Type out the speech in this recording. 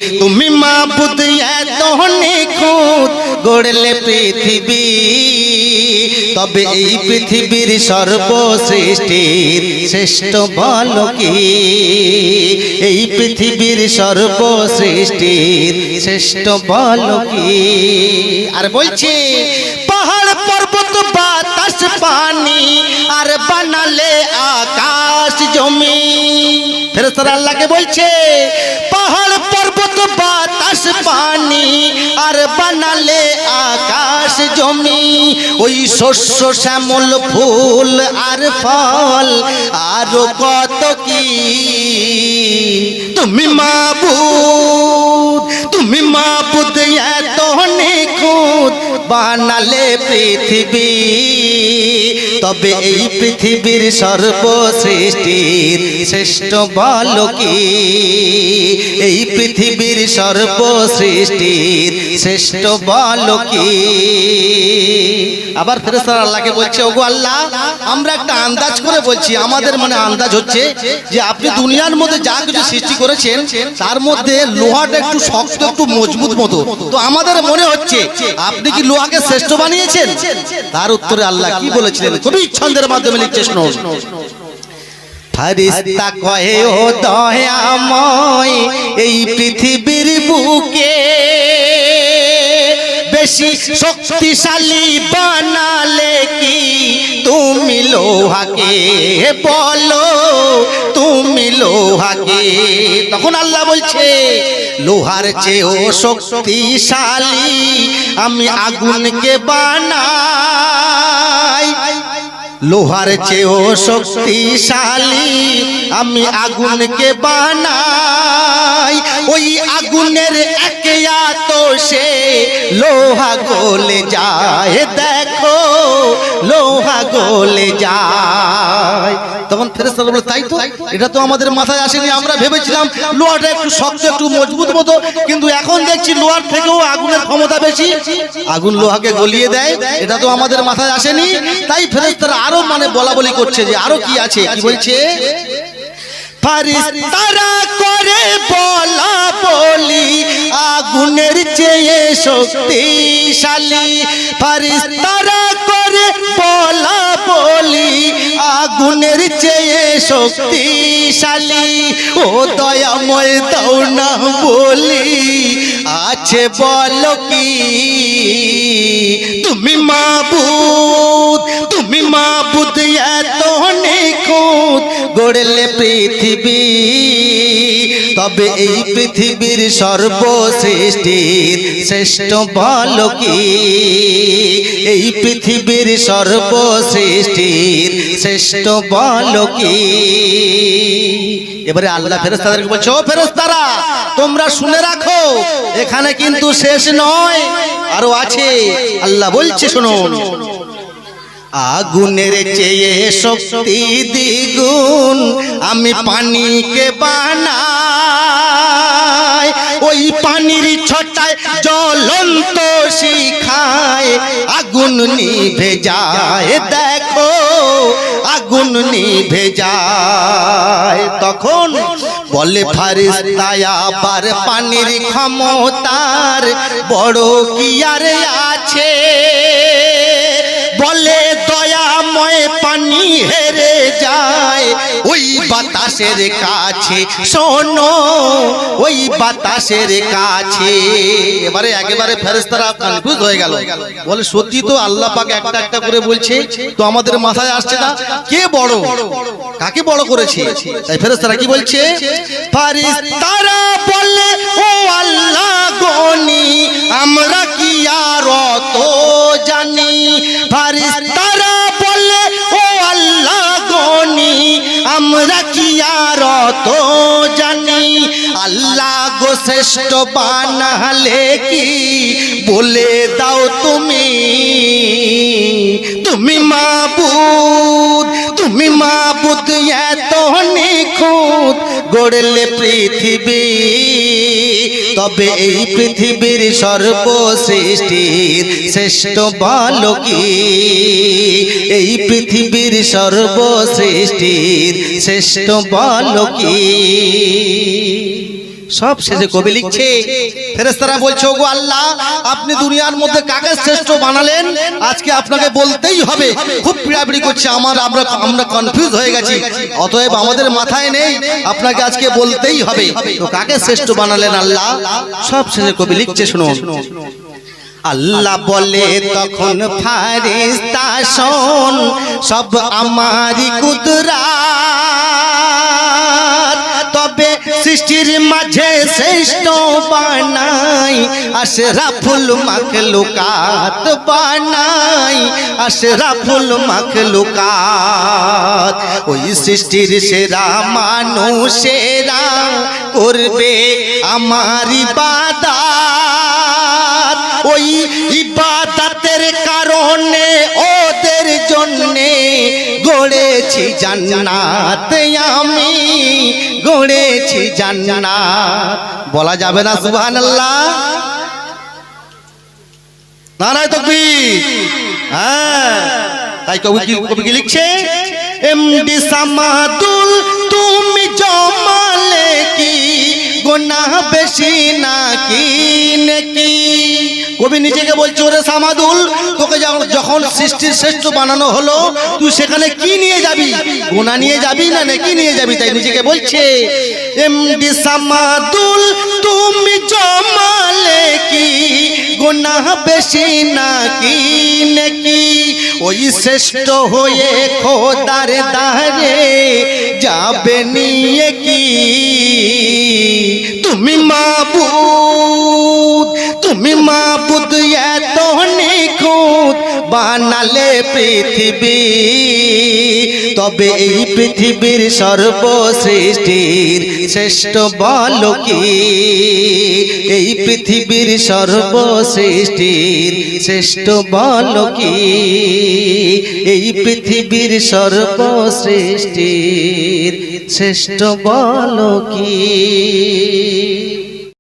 তুমি মাবুদ এত নিখুঁত গড়লে পৃথিবী, তবে এই পৃথিবীর সর্বসৃষ্টির শ্রেষ্ঠ বলো কি? এই পৃথিবীর সর্বসৃষ্টির শ্রেষ্ঠ বলো কি? আর বলছে পাহাড় পর্বত বাতাস পানি আর বানালে আকাশ জমি। ফেরেশতারা আল্লাহকে বলছে পাহাড় পর্বত বাতাস পানি আর বানালে আকাশ জমি, ওই শস্য শ্যামল ফুল আর ফল আরো কত কি। তুমি মাবুদ, তুমি মাবুদ এত নিখুঁত বানালে পৃথিবী, তবে এই পৃথিবীর সর্বসৃষ্টির শ্রেষ্ঠ বলো কি? এই পৃথিবীর সর্বসৃষ্টির শ্রেষ্ঠ বলো কি? আবার ফেরেশতারা আল্লাহকে বলছে ওগো আল্লাহ, আমরা একটা আন্দাজ করে বলছি, আমাদের মনে আন্দাজ হচ্ছে যে আপনি দুনিয়ার মধ্যে যা কিছু সৃষ্টি করেছেন তার মধ্যে লোহাটা একটু শক্ত একটু মজবুত মতো, তো আমাদের মনে হচ্ছে আপনি কি লোহাকে শ্রেষ্ঠ বানিয়েছেন? তার উত্তরে আল্লাহ কি বলেছিলেন কবি ছন্দের মাধ্যমে লিখছে শুনুন। ফেরেশতা কহে ও দয়াময় এই পৃথিবীর বুকে বেশি শক্তিশালী বানালে কি তুমি লোহাকে? বলো তুমি লোহাকে। তখন আল্লাহ বলছে লোহার চেয়েও শক্তিশালী আমি আগুনকে বানাই, লোহার চেয়েও শক্তিশালী আমি আগুনকে বানাই, ওই আগুনের একে তো সে লোহা গলে যায়, দেখো লোহা গলে যায়। তখন ফেরেশতারা বলে তাই তো, এটা তো আমাদের মাথায় আসেনি, আমরা ভেবেছিলাম লোহাটা একটু শক্ত একটু মজবুত মতো, কিন্তু এখন দেখছি লোহার থেকেও আগুনের ক্ষমতা বেশি, আগুন লোহাকে গলিয়ে দেয়, এটা তো আমাদের মাথায় আসেনি। তাই ফেরেশতারা আরো মানে বলা বলি করছে যে আরো কি আছে, কি বলছে ফেরেশতারা করে বলা বলি আগুনের চেয়ে শক্তিশালী, ফেরেশতারা করে বলা বলি আগুনের চেয়ে শক্তিশালী, ও দয়াময় দাও না বলি আছে বলো কি? তুমি মাবুদ, তুমি মাবুদ এত নিখুঁত গড়লে পৃথিবী, তবে এই পৃথিবীর সর্বসৃষ্টির শ্রেষ্ঠ বলো কি? এই পৃথিবীর সর্বসৃষ্টির শ্রেষ্ঠ বলো কি? এবারে আল্লাহ ফেরেশতাদেরকে বলছে ও ফেরেশতারা তোমরা শুনে রাখো, এখানে কিন্তু শেষ নয়, আরো আছে। আল্লাহ বলছে শুনুন, আগুনের চেয়ে শক্তি দ্বিগুণ আমি পানিকে বানাই, ওই পানির ছটায় জ্বলন্ত শিখায় আগুন নিভে যায়, দেখো আগুন নিভে যায়। তখন বলে ফেরেশতা আবার পানির ক্ষমতার বড় কি আর আছে? বলে দয়াময় পানি হেরে যায় ওই বাতাসের কাছে, শোনো ওই বাতাসের কাছে। এবারে একেবারে ফেরেশতারা কনফিউজ হয়ে গেল, বলে সত্যি তো আল্লাহ পাক একটা একটা করে বলছে, তো আমাদের মাথায় আসছে না কে বড়, কাকে বড় করেছে। তাই ফেরেশতারা কি বলছে, ফেরেশতারা বলে ও আল্লাহ গনি আমরা কি আর অত জানি, ফেরেশতারা বলে ও আল্লাহ গনি আমরা কি আর অত জানি, আল্লাহ গো শ্রেষ্ঠ বানালে কি বলে দাও তুমি? তুমি মাবুদ, তুমি মাবুদ এত নিখুঁত গড়লে পৃথিবী, তবে এই পৃথিবীর সর্বসৃষ্টির শ্রেষ্ঠ বলো কি? এই পৃথিবীর সর্বসৃষ্টির শ্রেষ্ঠ বলো কি? সব শেষে কবি লিখছে ফেরেশতারা বলছে ওগো আল্লাহ আপনি দুনিয়ার মধ্যে কাকে শ্রেষ্ঠ বানালেন আজকে আপনাকে বলতেই হবে খুব পিড়াপিড়ি করছে আমরা কনফিউজ হয়ে গেছি অতএব আমাদের মাথায় নেই আপনাকে আজকে বলতেই হবে তো কাকে শ্রেষ্ঠ বানালেন আল্লাহ সব শেষে কবি লিখছে শুনুন আল্লাহ বলে তখন ফারিস্তা শোন সব আমারই কুদরত তবে সৃষ্টির মাঝে শ্রেষ্ঠ বানাই আশরাফুল মাখলুকাত বানাই আশরাফুল মাখলুকাত ওই সৃষ্টির সেরা মানুষেরা করবে আমার ইবাদত ওই ইবাদতের কারণে ওদের জন্যে গড়েছি জান্নাত আমি গড়েছি জান্নাত বলা যাবে না সুবহানাল্লাহ নারায়ে তাকবীর হ্যাঁ তাই কবি কি লিখছে এমডি সামাদুল তুমি জমালে কি গুনাহ বেশি নাকি নেকি কবি নিজেকে বলছে ওরে সামাদুল তোকে যখন সৃষ্টির শ্রেষ্ঠ বানানো হলো তুই সেখানে কি নিয়ে যাবি গুনাহ নিয়ে যাবি না নেকি নিয়ে যাবি তাই নিজেকে বলছে এমডি সামাদুল তুমি জমালে কি গুনাহ বেশি নাকি নেকি ওই শ্রেষ্ঠ হয়ে খোদার দারে যাবে নিয়ে কি তুমি মাবুদ এত নিখুঁত বানালে পৃথিবী তবে এই পৃথিবীর সর্বসৃষ্টির শ্রেষ্ঠ বলো কি এই পৃথিবীর সর্বসৃষ্টির শ্রেষ্ঠ বলো কি এই পৃথিবীর সর্বসৃষ্টির শ্রেষ্ঠ বলো কি